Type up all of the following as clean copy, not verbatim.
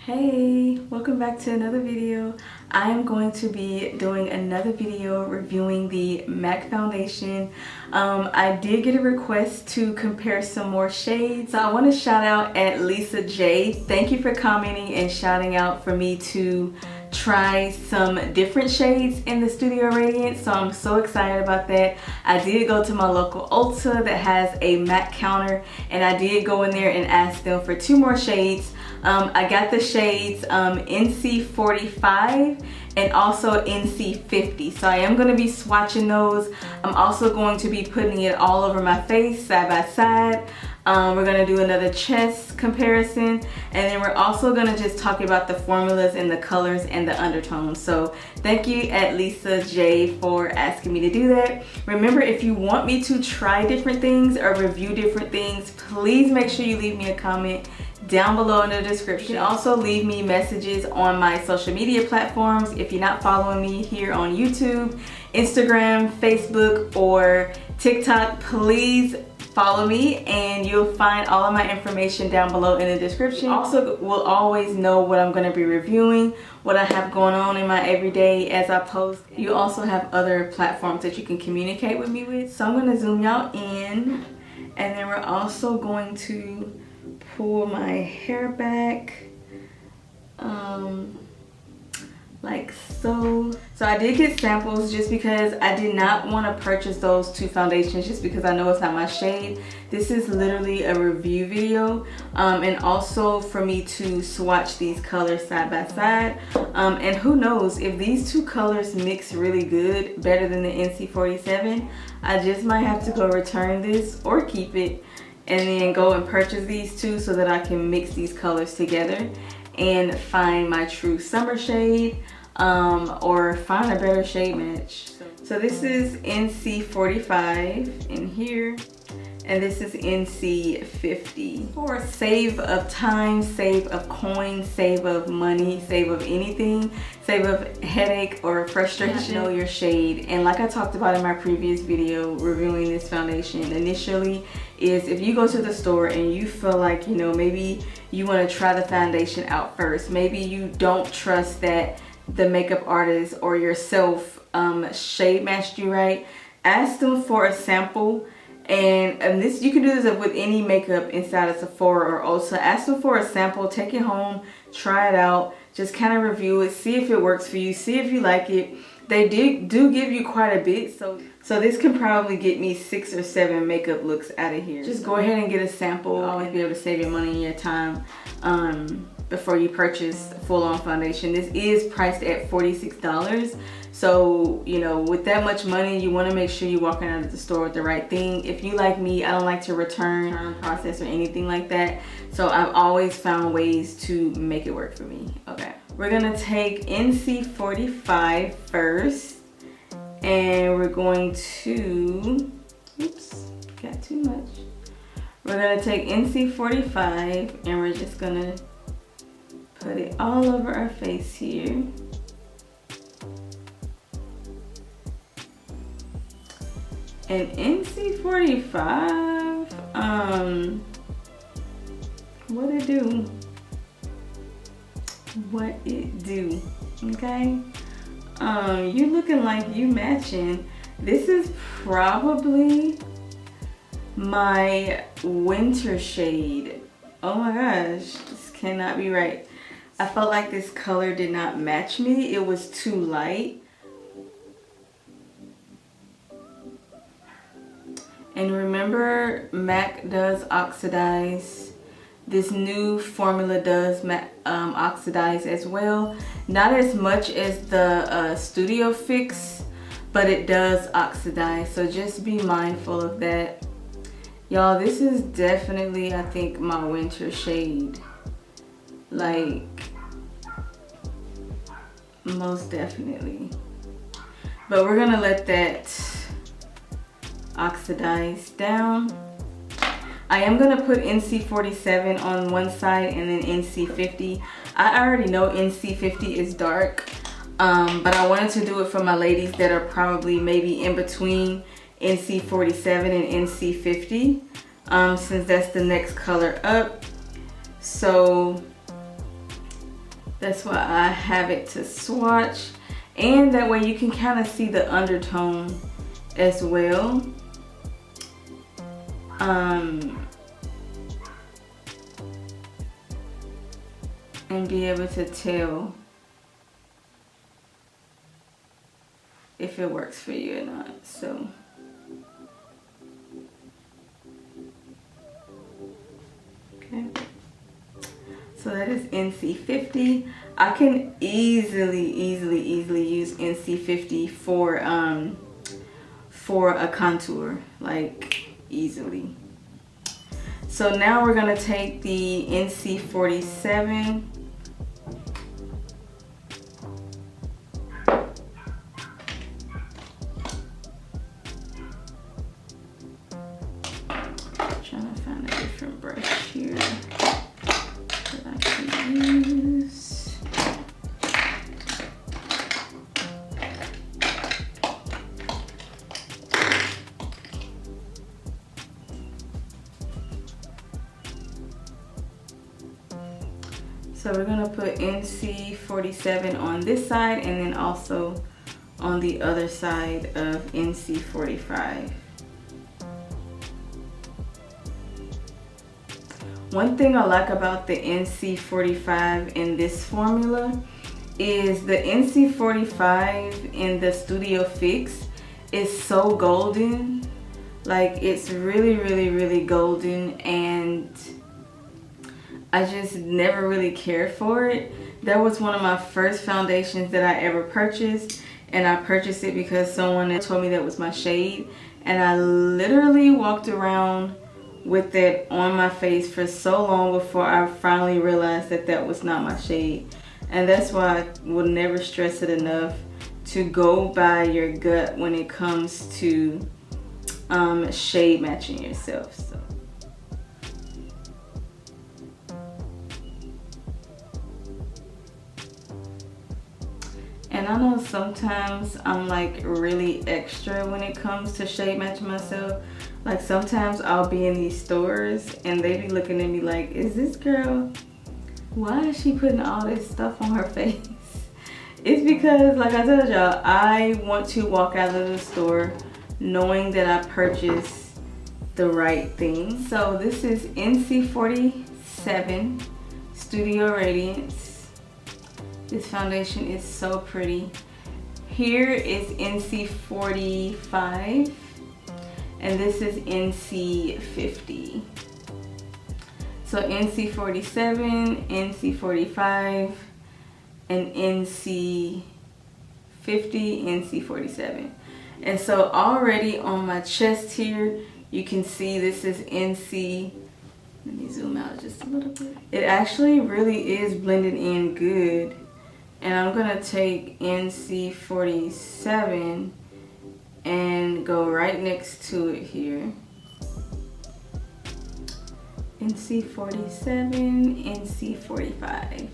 Hey, welcome back to another video. I am going to be doing another video reviewing the MAC foundation. I did get a request to compare some more shades. So I want to shout out at Lisa J. Thank you for commenting and shouting out for me to try some different shades in the Studio Radiance, so I'm so excited about that. I did go to my local Ulta that has a MAC counter, and I did go in there and ask them for 2 more shades. I got the shades NC45 and also NC50, so I am going to be swatching those. I'm also going to be putting it all over my face side by side. We're going to do another chest comparison, and then we're also going to just talk about the formulas and the colors and the undertones. So thank you at Lisa J for asking me to do that. Remember, if you want me to try different things or review different things, please make sure you leave me a comment down below in the description. You can also leave me messages on my social media platforms. If you're not following me here on YouTube, Instagram, Facebook, or TikTok, please follow me and you'll find all of my information down below in the description. Also, will always know what I'm going to be reviewing, what I have going on in my everyday as I post. You also have other platforms that you can communicate with me with. So I'm going to zoom y'all in, and then we're also going to pull my hair back like so. So I did get samples just because I did not want to purchase those 2 foundations just because I know it's not my shade. This is literally a review video, and also for me to swatch these colors side by side, and who knows, if these 2 colors mix really good, better than the NC47, I just might have to go return this or keep it and then go and purchase these 2 so that I can mix these colors together and find my true summer shade, or find a better shade match. So this is NC45 in here, and this is NC50. For save of time, save of coins, save of money, save of anything, save of headache or frustration, know your shade. And like I talked about in my previous video reviewing this foundation initially, is if you go to the store and you feel like, you know, maybe you want to try the foundation out first, maybe you don't trust that the makeup artist or yourself shade matched you right, ask them for a sample. And this, you can do this with any makeup inside of Sephora or Ulta. Ask them for a sample, take it home, try it out, just kind of review it, see if it works for you, see if you like it. They do give you quite a bit, so this can probably get me 6 or 7 makeup looks out of here. Just go ahead and get a sample. You'll always be able to save your money and your time before you purchase full-on foundation. This is priced at $46. So, you know, with that much money, you want to make sure you're walking out of the store with the right thing. If you like me, I don't like to return process or anything like that. So I've always found ways to make it work for me. Okay, we're gonna take NC45 first, and we're going to, oops, got too much. We're gonna take NC45 and we're just gonna put it all over our face here. And NC45, what it do? What it do? Okay. You looking like you matching. This is probably my winter shade. Oh my gosh, this cannot be right. I felt like this color did not match me. It was too light. And remember, MAC does oxidize. This new formula does oxidize as well. Not as much as the Studio Fix, but it does oxidize. So just be mindful of that. Y'all, this is definitely, I think, my winter shade. Like, most definitely. But we're gonna let that oxidize down. I am gonna put NC47 on one side and then NC50. I already know NC50 is dark, but I wanted to do it for my ladies that are probably maybe in between NC47 and NC50, since that's the next color up. So That's why I have it to swatch, and that way you can kind of see the undertone as well. And be able to tell if it works for you or not. So okay, so that is NC50. I can easily use NC50 for a contour, like easily. So now we're gonna take the NC47. Trying to find a different brush here that I can use. So we're gonna put NC47 on this side and then also on the other side of NC45. One thing I like about the NC45 in this formula is the NC45 in the Studio Fix is so golden. Like, it's really golden, and I just never really cared for it. That was one of my first foundations that I ever purchased, and I purchased it because someone told me that was my shade, and I literally walked around with that on my face for so long before I finally realized that that was not my shade. And that's why I will never stress it enough to go by your gut when it comes to shade matching yourself. So and I know sometimes I'm like really extra when it comes to shade matching myself. Like, sometimes I'll be in these stores and they be looking at me like, is this girl, why is she putting all this stuff on her face? It's because, like I told y'all, I want to walk out of the store knowing that I purchased the right thing. So this is NC47 Studio Radiance. This foundation is so pretty. Here is NC45. And this is NC50. So NC47, NC45, and NC50, NC47. And so already on my chest here, you can see this is NC. Let me zoom out just a little bit. It actually really is blended in good. And I'm gonna take NC47 and go right next to it here. NC47, NC45,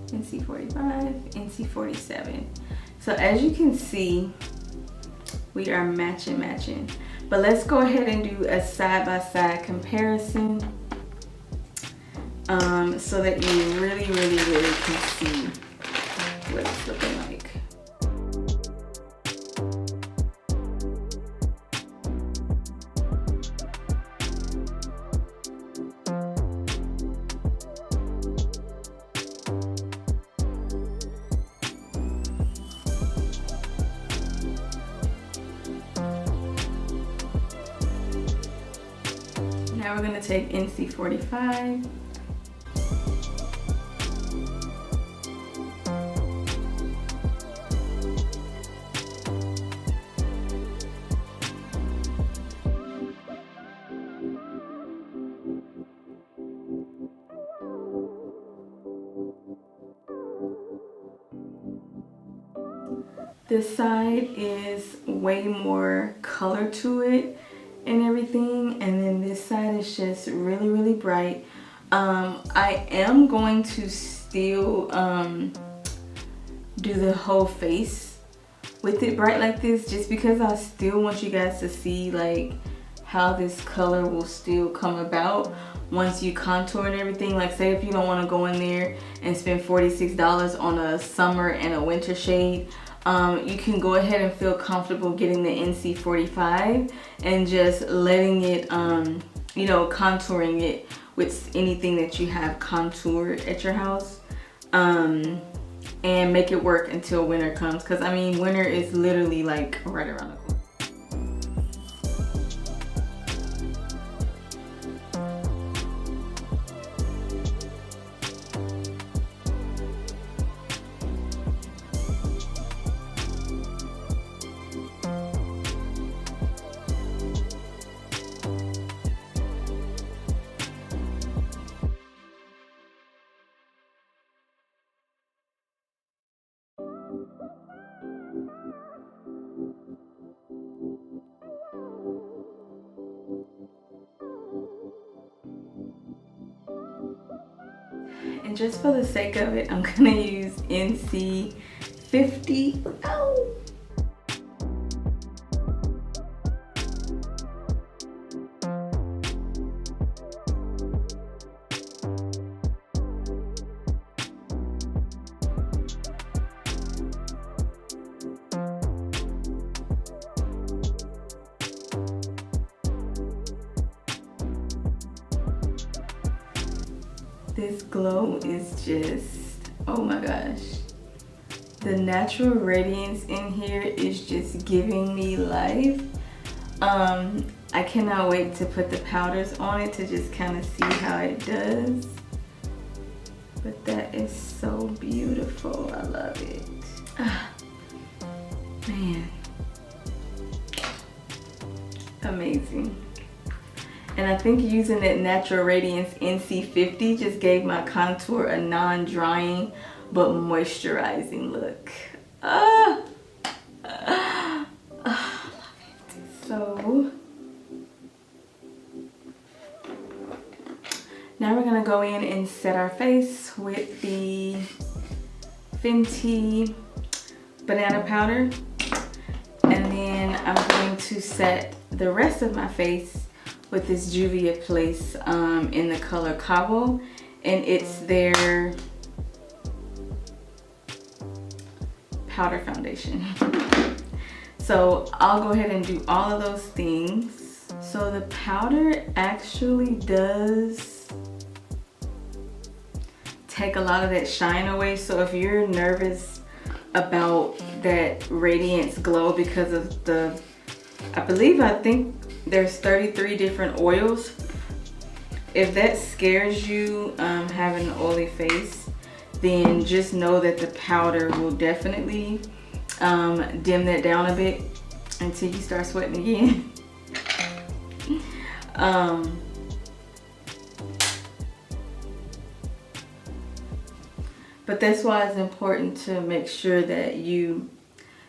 NC45, NC47. So as you can see, we are matching. But let's go ahead and do a side-by-side comparison so that you really can see what it's looking like. Now we're going to take NC45. This side is way more color to it and everything, and then this side is just really bright. I am going to still do the whole face with it bright like this, just because I still want you guys to see like how this color will still come about once you contour and everything. Like say if you don't want to go in there and spend $46 on a summer and a winter shade, you can go ahead and feel comfortable getting the NC45 and just letting it, you know, contouring it with anything that you have contoured at your house, and make it work until winter comes. Because I mean, winter is literally like right around the corner. And just for the sake of it, I'm gonna use NC50. Ow! This glow is just, oh my gosh. The natural radiance in here is just giving me life. I cannot wait to put the powders on it to just kind of see how it does. But that is so beautiful, I love it. Ah, man, amazing. And I think using that Natural Radiance NC50 just gave my contour a non-drying but moisturizing look. I love it. So now we're gonna go in and set our face with the Fenty banana powder. And then I'm going to set the rest of my face with this Juvia's Place in the color Cabo, and it's their powder foundation. So I'll go ahead and do all of those things. So the powder actually does take a lot of that shine away. So if you're nervous about that radiance glow because of the, I think there's 33 different oils. If that scares you, having an oily face, then just know that the powder will definitely dim that down a bit until you start sweating again. But that's why it's important to make sure that you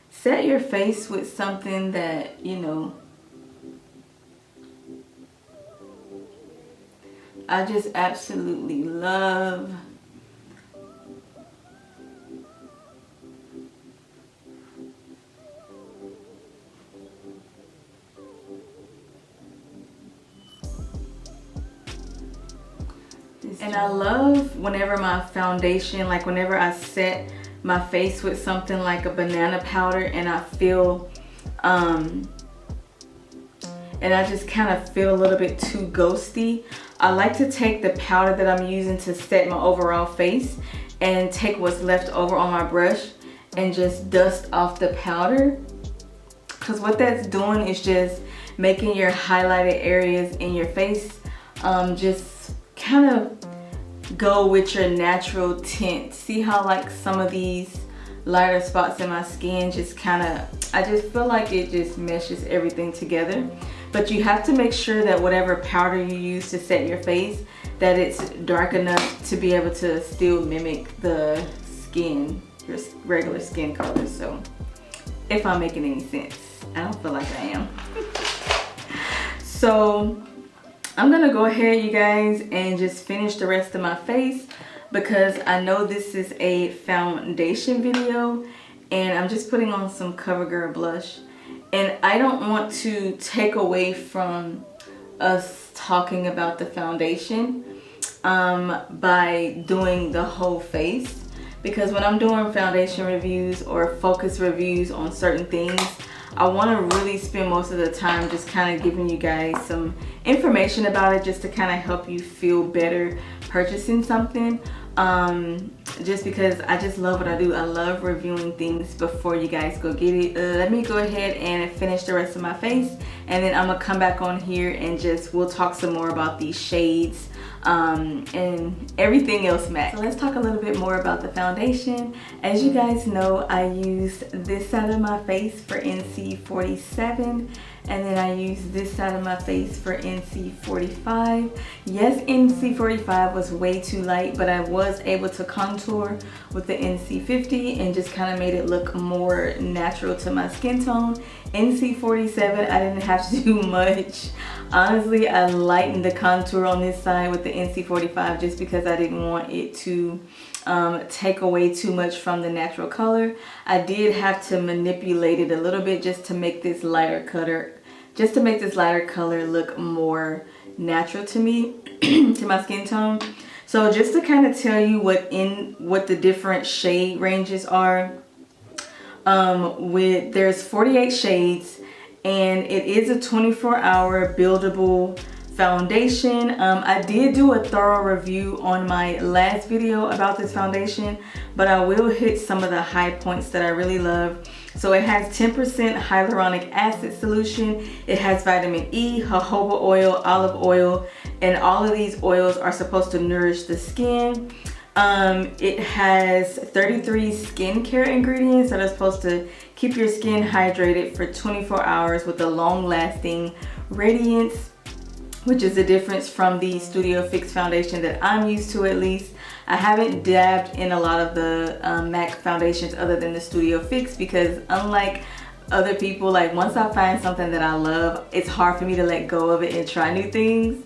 set your face with something that, you know, I just absolutely love. And I love whenever my foundation, like whenever I set my face with something like a banana powder and I feel, and I just kind of feel a little bit too ghosty, I like to take the powder that I'm using to set my overall face and take what's left over on my brush and just dust off the powder. Because what that's doing is just making your highlighted areas in your face just kind of go with your natural tint. See how like some of these lighter spots in my skin just kind of, I just feel like it just meshes everything together. But you have to make sure that whatever powder you use to set your face, that it's dark enough to be able to still mimic the skin, your regular skin color. So if I'm making any sense, I don't feel like I am. So I'm gonna go ahead, you guys, and just finish the rest of my face because I know this is a foundation video and I'm just putting on some CoverGirl blush. And I don't want to take away from us talking about the foundation by doing the whole face, because when I'm doing foundation reviews or focus reviews on certain things, I want to really spend most of the time just kind of giving you guys some information about it, just to kind of help you feel better purchasing something. Just because I just love what I do. I love reviewing things before you guys go get it. Let me go ahead and finish the rest of my face, and then I'm gonna come back on here and we'll talk some more about these shades and everything else matte. So let's talk a little bit more about the foundation. As you guys know, I used this side of my face for NC47, and then I used this side of my face for NC45. Yes, NC45 was way too light, but I was able to contour with the NC50 and just kind of made it look more natural to my skin tone. NC47, I didn't have to do much. Honestly, I lightened the contour on this side with the NC45 just because I didn't want it to take away too much from the natural color. I did have to manipulate it a little bit just to make this lighter color look more natural to me, to my skin tone. So just to kind of tell you what the different shade ranges are, there's 48 shades, and it is a 24-hour buildable foundation. I did do a thorough review on my last video about this foundation, but I will hit some of the high points that I really love. So it has 10% hyaluronic acid solution, it has vitamin E, jojoba oil, olive oil, and all of these oils are supposed to nourish the skin. It has 33 skincare ingredients that are supposed to keep your skin hydrated for 24 hours with a long-lasting radiance, which is the difference from the Studio Fix foundation that I'm used to. At least I haven't dabbed in a lot of the MAC foundations other than the Studio Fix, because unlike other people, like once I find something that I love, it's hard for me to let go of it and try new things.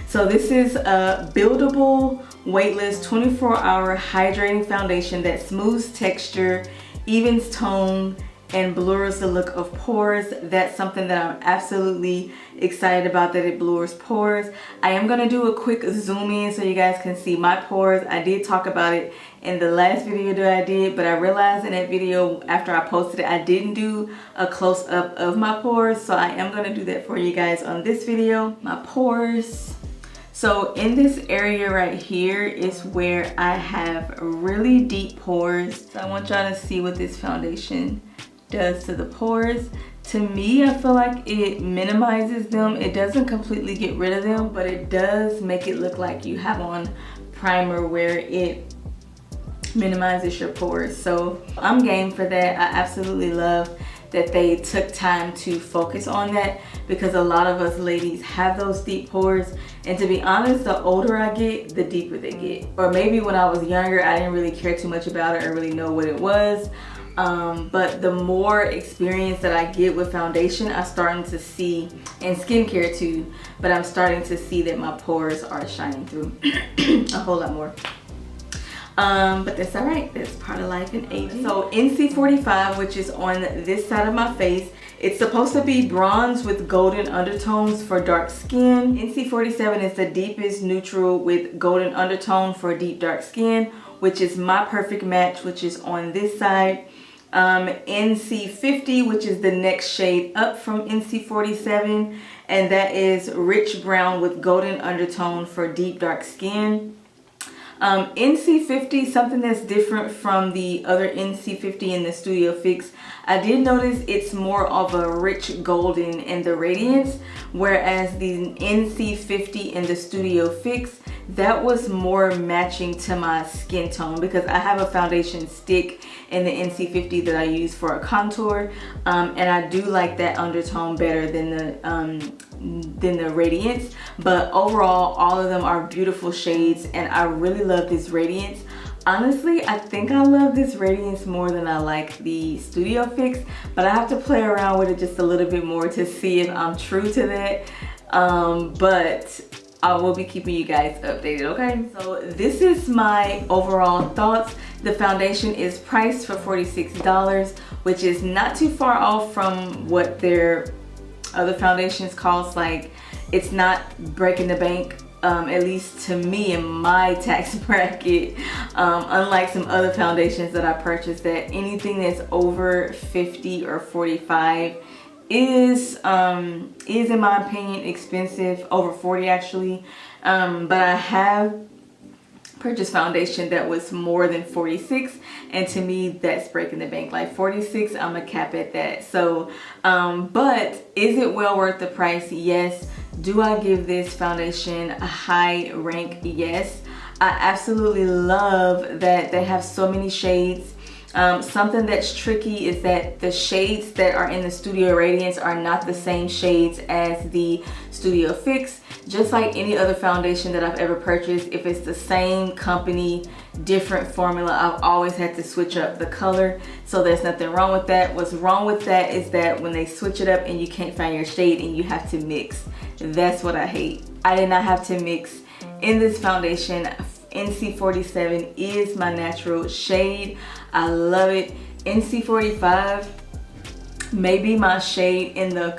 So this is a buildable, weightless, 24-hour hydrating foundation that smooths texture, evens tone, and blurs the look of pores. That's something that I'm absolutely excited about, that it blurs pores. I am gonna do a quick zoom in so you guys can see my pores. I did talk about it in the last video that I did, but I realized in that video after I posted it, I didn't do a close-up of my pores, so I am gonna do that for you guys on this video. My pores. So in this area right here is where I have really deep pores. So I want y'all to see what this foundation does to the pores. To me, I feel like it minimizes them. It doesn't completely get rid of them, but it does make it look like you have on primer where it minimizes your pores. So I'm game for that. I absolutely love that they took time to focus on that, because a lot of us ladies have those deep pores, and to be honest, the older I get, the deeper they get. Or maybe when I was younger, I didn't really care too much about it or really know what it was. But the more experience that I get with foundation, I'm starting to see, and skincare too, but I'm starting to see that my pores are shining through a whole lot more. But that's all right, that's part of life and aging. So NC45, which is on this side of my face, it's supposed to be bronze with golden undertones for dark skin. NC47 is the deepest neutral with golden undertone for deep dark skin, which is my perfect match, which is on this side. NC50, which is the next shade up from NC47, and that is rich brown with golden undertone for deep dark skin. NC50, something that's different from the other NC50 in the Studio Fix, I did notice it's more of a rich golden in the radiance, whereas the NC50 in the Studio Fix, that was more matching to my skin tone, because I have a foundation stick in the NC50 that I use for a contour, and I do like that undertone better than the radiance. But overall, all of them are beautiful shades, and I really love this radiance. Honestly, I think I love this radiance more than I like the Studio Fix, but I have to play around with it just a little bit more to see if I'm true to that. But I will be keeping you guys updated, okay? So this is my overall thoughts. The foundation is priced for $46, which is not too far off from what their other foundations cost. Like, it's not breaking the bank, at least to me in my tax bracket, unlike some other foundations that I purchased, that anything that's over 50 or 45 is in my opinion expensive, over 40 actually. But I have purchased foundation that was more than 46, and to me that's breaking the bank. Like 46, I'm a cap at that. So but is it well worth the price? Yes. Do I give this foundation a high rank? Yes. I absolutely love that they have so many shades. Something that's tricky is that the shades that are in the Studio Radiance are not the same shades as the Studio Fix. Just like any other foundation that I've ever purchased, if it's the same company, different formula, I've always had to switch up the color. So there's nothing wrong with that. What's wrong with that is that when they switch it up and you can't find your shade and you have to mix. That's what I hate. I did not have to mix in this foundation. NC47 is my natural shade. I love it. NC45 may be my shade in the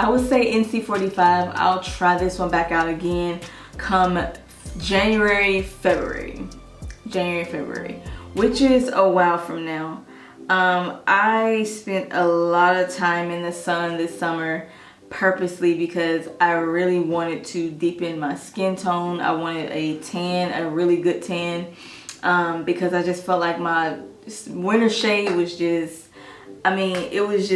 I would say NC45. I'll try this one back out again come January, February, which is a while from now. I spent a lot of time in the sun this summer purposely because I really wanted to deepen my skin tone. I wanted a tan, a really good tan, because I just felt like my winter shade was just, I mean, it was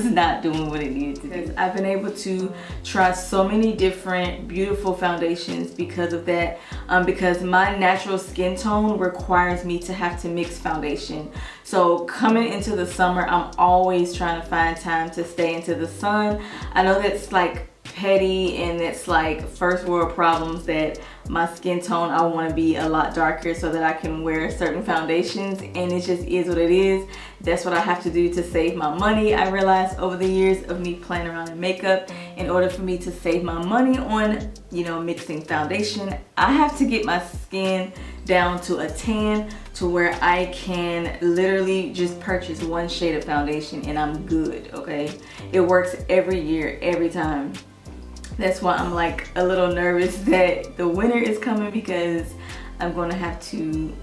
not doing what it needed to do. I've been able to try so many different beautiful foundations because of that, because my natural skin tone requires me to have to mix foundation. So coming into the summer, I'm always trying to find time to stay into the sun. I know that's like petty and it's like first world problems, that my skin tone, I want to be a lot darker so that I can wear certain foundations, and it just is what it is. That's what I have to do to save my money. I realized over the years of me playing around in makeup, in order for me to save my money on, you know, mixing foundation, I have to get my skin down to a tan to where I can literally just purchase one shade of foundation and I'm good, okay? It works every year, every time. That's why I'm like a little nervous that the winter is coming, because I'm going to have to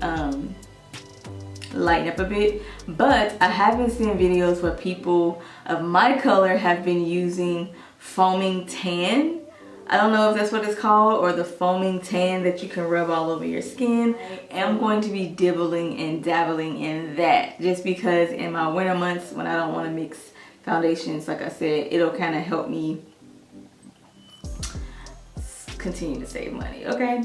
lighten up a bit. But I have been seeing videos where people of my color have been using foaming tan. I don't know if that's what it's called, or the foaming tan that you can rub all over your skin. I'm going to be dibbling and dabbling in that, just because in my winter months when I don't want to mix foundations, like I said, it'll kind of help me continue to save money, okay?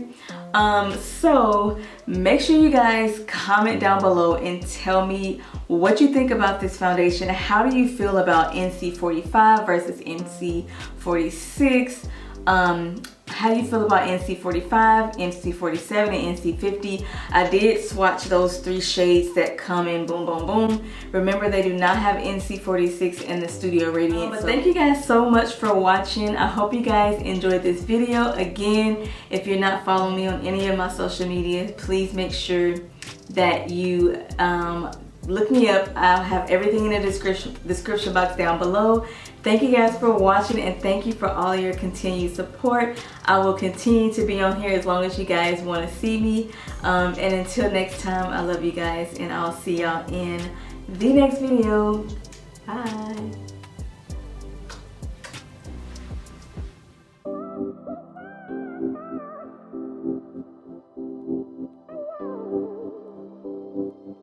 So make sure you guys comment down below and tell me what you think about this foundation. How do you feel about NC45 versus NC46? How do you feel about NC45, NC47, and NC50? I did swatch those 3 shades that come in boom, boom, boom. Remember, they do not have NC46 in the Studio Radiance. But thank you guys so much for watching. I hope you guys enjoyed this video. Again, if you're not following me on any of my social media, please make sure that you look me up. I'll have everything in the description box down below. Thank you guys for watching, and thank you for all your continued support. I will continue to be on here as long as you guys want to see me. And until next time, I love you guys, and I'll see y'all in the next video. Bye.